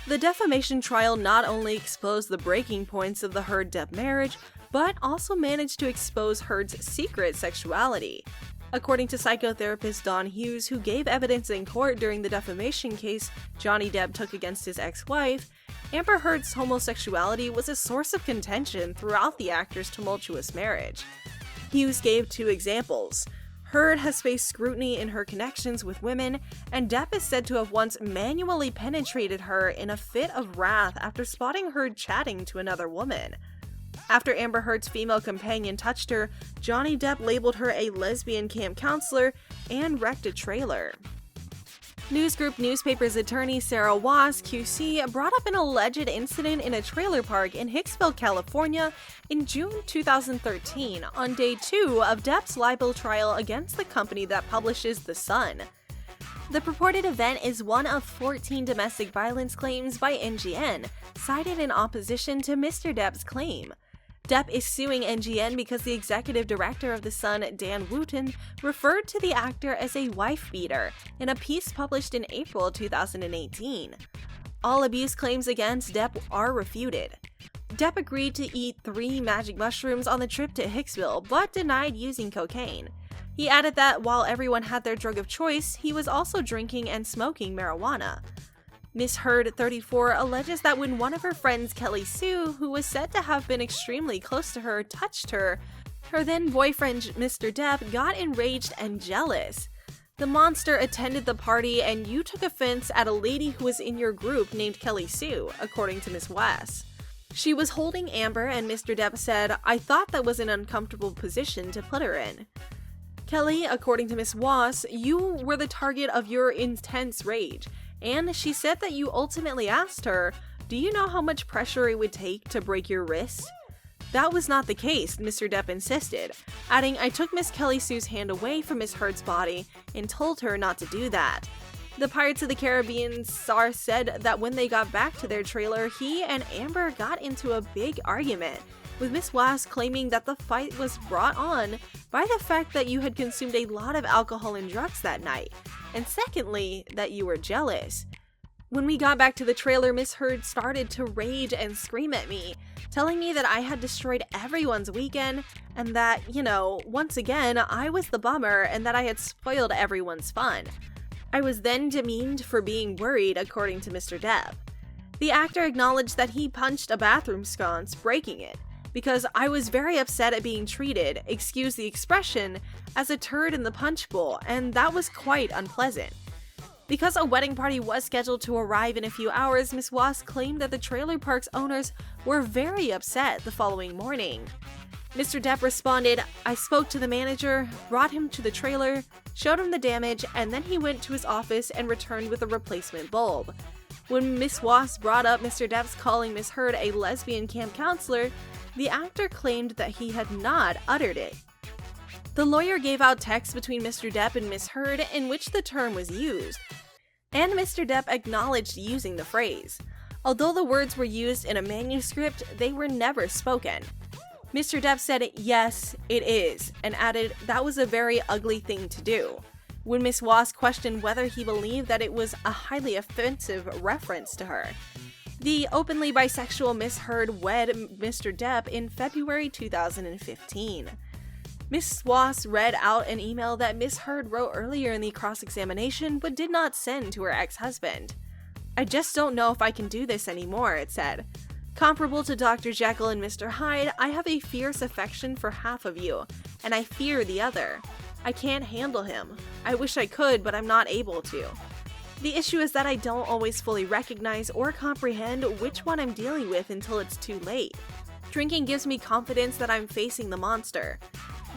The defamation trial not only exposed the breaking points of the Heard-Depp marriage, but also managed to expose Heard's secret sexuality. According to psychotherapist Dawn Hughes, who gave evidence in court during the defamation case Johnny Depp took against his ex-wife, Amber Heard's homosexuality was a source of contention throughout the actor's tumultuous marriage. Hughes gave 2 examples. Heard has faced scrutiny in her connections with women, and Depp is said to have once manually penetrated her in a fit of wrath after spotting Heard chatting to another woman. After Amber Heard's female companion touched her, Johnny Depp labeled her a lesbian camp counselor and wrecked a trailer. Newsgroup Newspaper's attorney Sasha Wass QC brought up an alleged incident in a trailer park in Hicksville, California in June 2013 on day 2 of Depp's libel trial against the company that publishes The Sun. The purported event is one of 14 domestic violence claims by NGN, cited in opposition to Mr. Depp's claim. Depp is suing NGN because the executive director of The Sun, Dan Wooten, referred to the actor as a wife-beater in a piece published in April 2018. All abuse claims against Depp are refuted. Depp agreed to eat 3 magic mushrooms on the trip to Hicksville, but denied using cocaine. He added that while everyone had their drug of choice, he was also drinking and smoking marijuana. Miss Heard, 34, alleges that when one of her friends, Kelly Sue, who was said to have been extremely close to her, touched her, her then-boyfriend, Mr. Depp, got enraged and jealous. The monster attended the party and you took offense at a lady who was in your group named Kelly Sue, according to Miss Wass. She was holding Amber and Mr. Depp said, "I thought that was an uncomfortable position to put her in." Kelly, according to Miss Wass, you were the target of your intense rage. And she said that you ultimately asked her, "Do you know how much pressure it would take to break your wrist?" That was not the case, Mr. Depp insisted, adding, "I took Miss Kelly Sue's hand away from Miss Heard's body and told her not to do that." The Pirates of the Caribbean star said that when they got back to their trailer, he and Amber got into a big argument, with Miss Wass claiming that the fight was brought on by the fact that you had consumed a lot of alcohol and drugs that night, and secondly, that you were jealous. When we got back to the trailer, Miss Heard started to rage and scream at me, telling me that I had destroyed everyone's weekend, and that, once again, I was the bummer and that I had spoiled everyone's fun. I was then demeaned for being worried, according to Mr. Depp. The actor acknowledged that he punched a bathroom sconce, breaking it, because I was very upset at being treated, excuse the expression, as a turd in the punch bowl, and that was quite unpleasant. Because a wedding party was scheduled to arrive in a few hours, Miss Wass claimed that the trailer park's owners were very upset the following morning. Mr. Depp responded, "I spoke to the manager, brought him to the trailer, showed him the damage, and then he went to his office and returned with a replacement bulb." When Miss Wass brought up Mr. Depp's calling Miss Heard a lesbian camp counselor, the actor claimed that he had not uttered it. The lawyer gave out texts between Mr. Depp and Miss Heard in which the term was used, and Mr. Depp acknowledged using the phrase. Although the words were used in a manuscript, they were never spoken. Mr. Depp said, "Yes, it is," and added that was a very ugly thing to do. When Miss Wass questioned whether he believed that it was a highly offensive reference to her. The openly bisexual Miss Heard wed Mr. Depp in February 2015. Miss Wass read out an email that Miss Heard wrote earlier in the cross-examination but did not send to her ex-husband. "I just don't know if I can do this anymore," it said. "Comparable to Dr. Jekyll and Mr. Hyde, I have a fierce affection for half of you, and I fear the other. I can't handle him. I wish I could, but I'm not able to. The issue is that I don't always fully recognize or comprehend which one I'm dealing with until it's too late. Drinking gives me confidence that I'm facing the monster.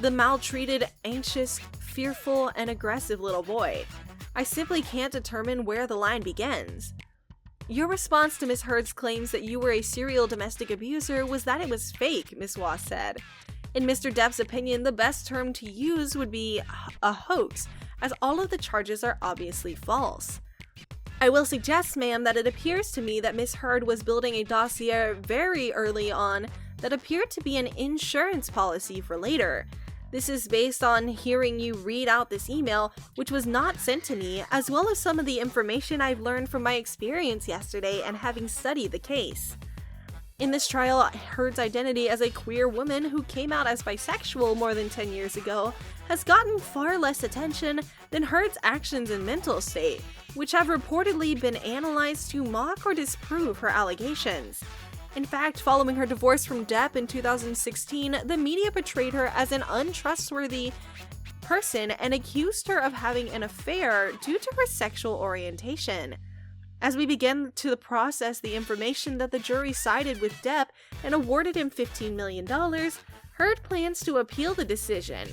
The maltreated, anxious, fearful, and aggressive little boy. I simply can't determine where the line begins." Your response to Miss Heard's claims that you were a serial domestic abuser was that it was fake, Miss Wass said. In Mr. Depp's opinion, the best term to use would be a hoax, as all of the charges are obviously false. "I will suggest, ma'am, that it appears to me that Miss Heard was building a dossier very early on that appeared to be an insurance policy for later. This is based on hearing you read out this email, which was not sent to me, as well as some of the information I've learned from my experience yesterday and having studied the case. In this trial, Heard's identity as a queer woman who came out as bisexual more than 10 years ago has gotten far less attention than Heard's actions and mental state, which have reportedly been analyzed to mock or disprove her allegations. In fact, following her divorce from Depp in 2016, the media portrayed her as an untrustworthy person and accused her of having an affair due to her sexual orientation. As we begin to process the information that the jury sided with Depp and awarded him $15 million, Heard plans to appeal the decision.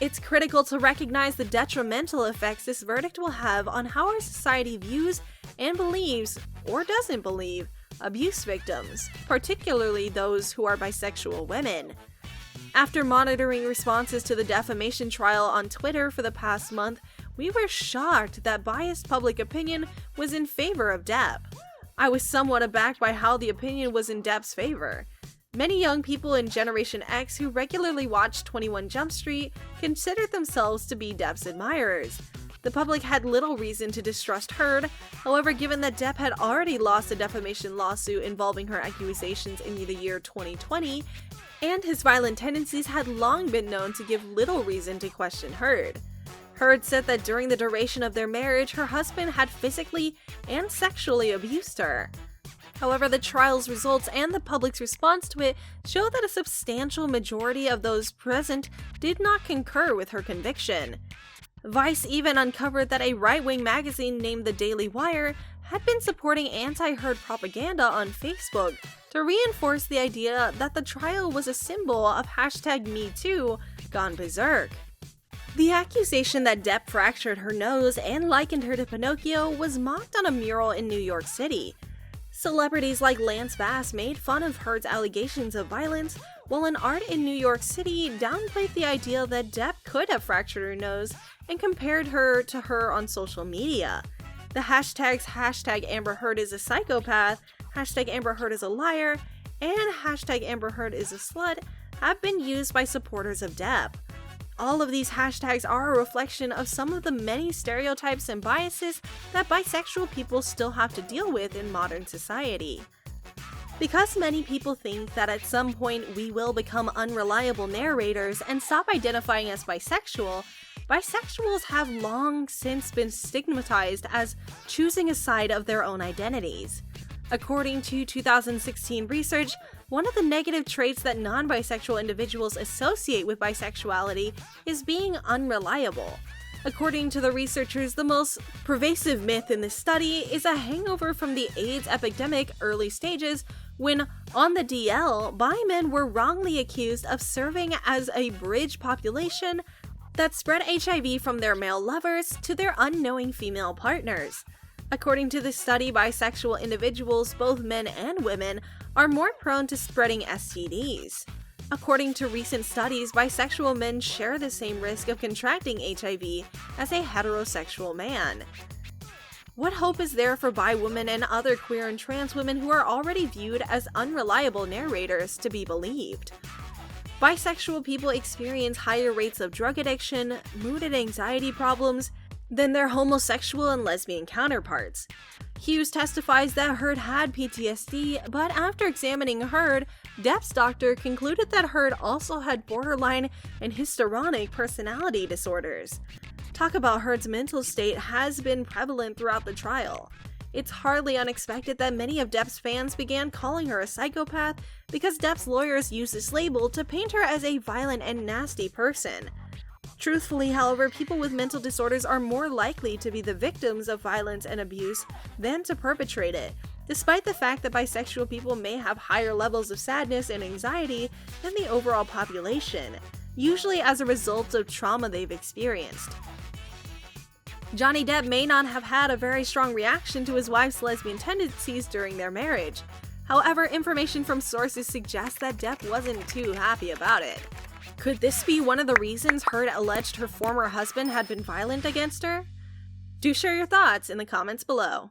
It's critical to recognize the detrimental effects this verdict will have on how our society views and believes, or doesn't believe, abuse victims, particularly those who are bisexual women. After monitoring responses to the defamation trial on Twitter for the past month, we were shocked that biased public opinion was in favor of Depp. I was somewhat abacked by how the opinion was in Depp's favor. Many young people in Generation X who regularly watch 21 Jump Street considered themselves to be Depp's admirers. The public had little reason to distrust Heard. However, given that Depp had already lost a defamation lawsuit involving her accusations in the year 2020, and his violent tendencies had long been known to give little reason to question Heard. Heard said that during the duration of their marriage, her husband had physically and sexually abused her. However, the trial's results and the public's response to it show that a substantial majority of those present did not concur with her conviction. Vice even uncovered that a right-wing magazine named The Daily Wire had been supporting anti-Heard propaganda on Facebook to reinforce the idea that the trial was a symbol of #MeToo gone berserk. The accusation that Depp fractured her nose and likened her to Pinocchio was mocked on a mural in New York City. Celebrities like Lance Bass made fun of Heard's allegations of violence, while an art in New York City downplayed the idea that Depp could have fractured her nose and compared her to her on social media. The hashtags #AmberHeard is a psychopath, #AmberHeard is a liar, and #AmberHeard is a slut have been used by supporters of Depp. All of these hashtags are a reflection of some of the many stereotypes and biases that bisexual people still have to deal with in modern society. Because many people think that at some point we will become unreliable narrators and stop identifying as bisexual, bisexuals have long since been stigmatized as choosing a side of their own identities. According to 2016 research, one of the negative traits that non-bisexual individuals associate with bisexuality is being unreliable. According to the researchers, the most pervasive myth in this study is a hangover from the AIDS epidemic early stages when, on the DL, bi men were wrongly accused of serving as a bridge population that spread HIV from their male lovers to their unknowing female partners. According to this study, bisexual individuals, both men and women, are more prone to spreading STDs. According to recent studies, bisexual men share the same risk of contracting HIV as a heterosexual man. What hope is there for bi women and other queer and trans women who are already viewed as unreliable narrators to be believed? Bisexual people experience higher rates of drug addiction, mood and anxiety problems than their homosexual and lesbian counterparts. Hughes testifies that Heard had PTSD, but after examining Heard, Depp's doctor concluded that Heard also had borderline and histrionic personality disorders. Talk about Heard's mental state has been prevalent throughout the trial. It's hardly unexpected that many of Depp's fans began calling her a psychopath because Depp's lawyers used this label to paint her as a violent and nasty person. Truthfully, however, people with mental disorders are more likely to be the victims of violence and abuse than to perpetrate it, despite the fact that bisexual people may have higher levels of sadness and anxiety than the overall population, usually as a result of trauma they've experienced. Johnny Depp may not have had a very strong reaction to his wife's lesbian tendencies during their marriage. However, information from sources suggests that Depp wasn't too happy about it. Could this be one of the reasons Heard alleged her former husband had been violent against her? Do share your thoughts in the comments below.